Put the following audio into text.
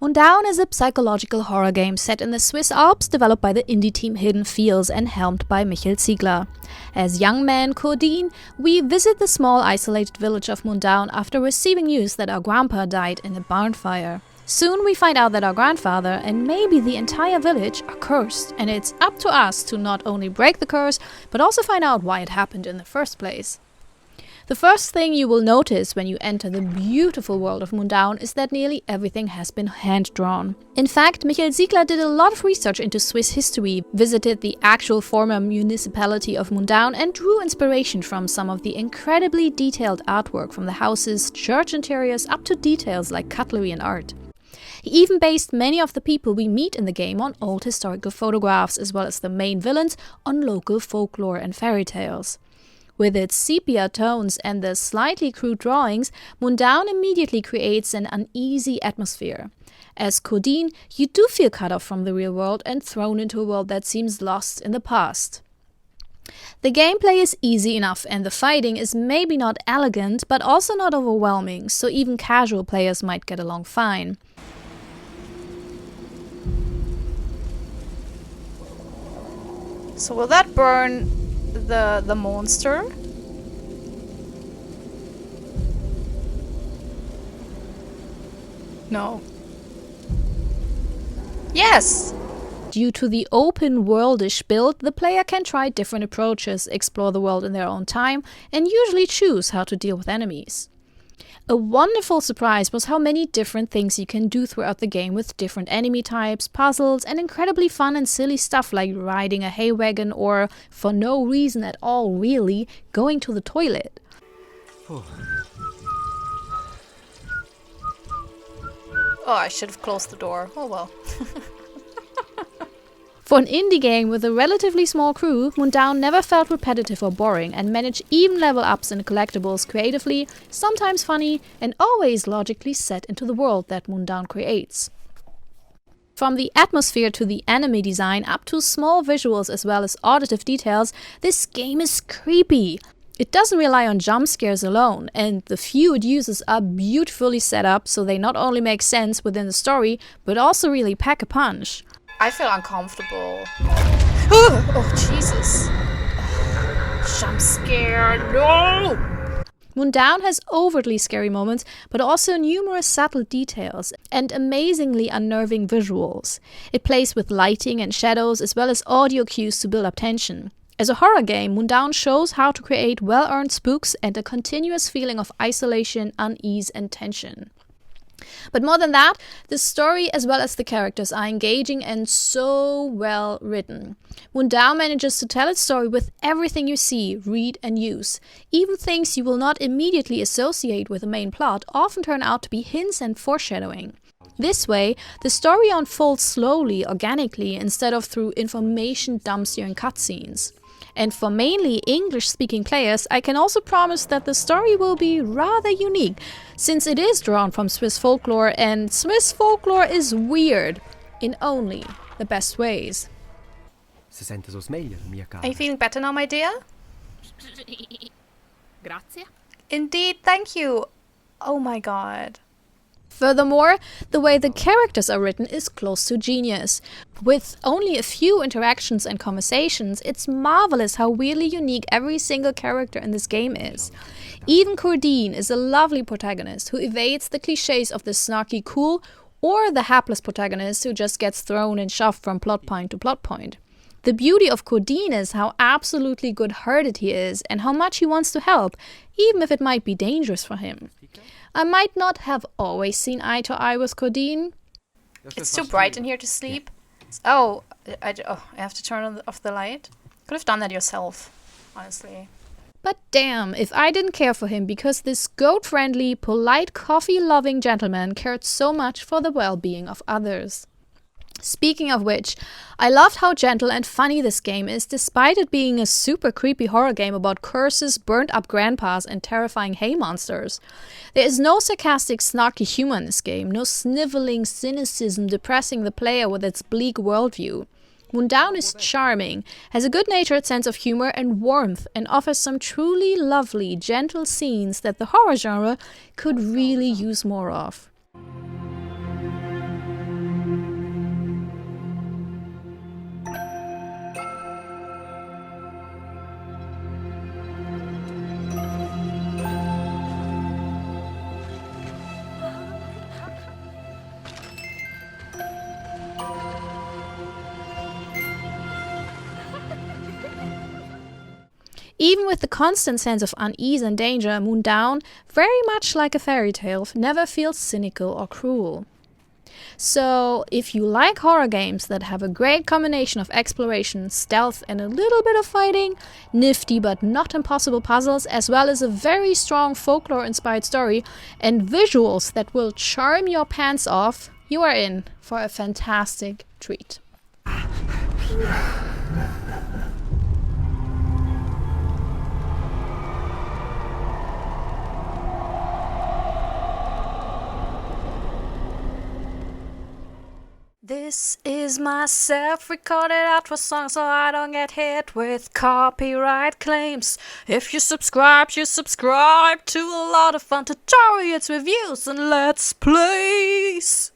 Mundaun is a psychological horror game set in the Swiss Alps, developed by the indie team Hidden Fields and helmed by Michel Ziegler. As young man Curdin, we visit the small isolated village of Mundaun after receiving news that our grandpa died in a barn fire. Soon we find out that our grandfather and maybe the entire village are cursed, and it's up to us to not only break the curse, but also find out why it happened in the first place. The first thing you will notice when you enter the beautiful world of Mundaun is that nearly everything has been hand-drawn. In fact, Michel Ziegler did a lot of research into Swiss history, visited the actual former municipality of Mundaun, and drew inspiration from some of the incredibly detailed artwork from the houses, church interiors, up to details like cutlery and art. He even based many of the people we meet in the game on old historical photographs, as well as the main villains on local folklore and fairy tales. With its sepia tones and the slightly crude drawings, Mundaun immediately creates an uneasy atmosphere. As Curdin, you do feel cut off from the real world and thrown into a world that seems lost in the past. The gameplay is easy enough and the fighting is maybe not elegant, but also not overwhelming, so even casual players might get along fine. So will that burn the monster? No. Yes! Due to the open worldish build, the player can try different approaches, explore the world in their own time, and usually choose how to deal with enemies. A wonderful surprise was how many different things you can do throughout the game with different enemy types, puzzles, and incredibly fun and silly stuff like riding a hay wagon or, for no reason at all really, going to the toilet. Oh, I should have closed the door. Oh well. For an indie game with a relatively small crew, Mundaun never felt repetitive or boring and managed even level ups and collectibles creatively, sometimes funny, and always logically set into the world that Mundaun creates. From the atmosphere to the enemy design up to small visuals as well as auditive details, this game is creepy. It doesn't rely on jump scares alone, and the few it uses are beautifully set up so they not only make sense within the story, but also really pack a punch. I feel uncomfortable. Oh, Jesus. Jump scare, no! Mundaun has overtly scary moments, but also numerous subtle details and amazingly unnerving visuals. It plays with lighting and shadows as well as audio cues to build up tension. As a horror game, Mundaun shows how to create well-earned spooks and a continuous feeling of isolation, unease, and tension. But more than that, the story as well as the characters are engaging and so well written. Mundaun manages to tell its story with everything you see, read and use. Even things you will not immediately associate with the main plot often turn out to be hints and foreshadowing. This way, the story unfolds slowly, organically, instead of through information dumps during cutscenes. And for mainly English-speaking players, I can also promise that the story will be rather unique, since it is drawn from Swiss folklore, and Swiss folklore is weird, in only the best ways. Are you feeling better now, my dear? Grazie. Indeed, thank you. Oh my god. Furthermore, the way the characters are written is close to genius. With only a few interactions and conversations, it's marvelous how weirdly unique every single character in this game is. Even Curdin is a lovely protagonist who evades the cliches of the snarky cool or the hapless protagonist who just gets thrown and shoved from plot point to plot point. The beauty of Curdin is how absolutely good-hearted he is and how much he wants to help, even if it might be dangerous for him. I might not have always seen eye to eye with Curdin. It's too bright in here to sleep. Oh, I have to turn off the light. Could have done that yourself, honestly. But damn, if I didn't care for him because this goat-friendly, polite, coffee-loving gentleman cared so much for the well-being of others. Speaking of which, I loved how gentle and funny this game is, despite it being a super creepy horror game about curses, burnt-up grandpas, and terrifying hay monsters. There is no sarcastic, snarky humor in this game, no sniveling cynicism depressing the player with its bleak worldview. Mundaun is charming, has a good-natured sense of humor and warmth, and offers some truly lovely, gentle scenes that the horror genre could really use more of. Even with the constant sense of unease and danger, Mundaun, very much like a fairy tale, never feels cynical or cruel. So, if you like horror games that have a great combination of exploration, stealth, and a little bit of fighting, nifty but not impossible puzzles, as well as a very strong folklore-inspired story, and visuals that will charm your pants off, you are in for a fantastic treat. This is my self-recorded outro song so I don't get hit with copyright claims. If you subscribe to a lot of fun tutorials, reviews, and let's plays.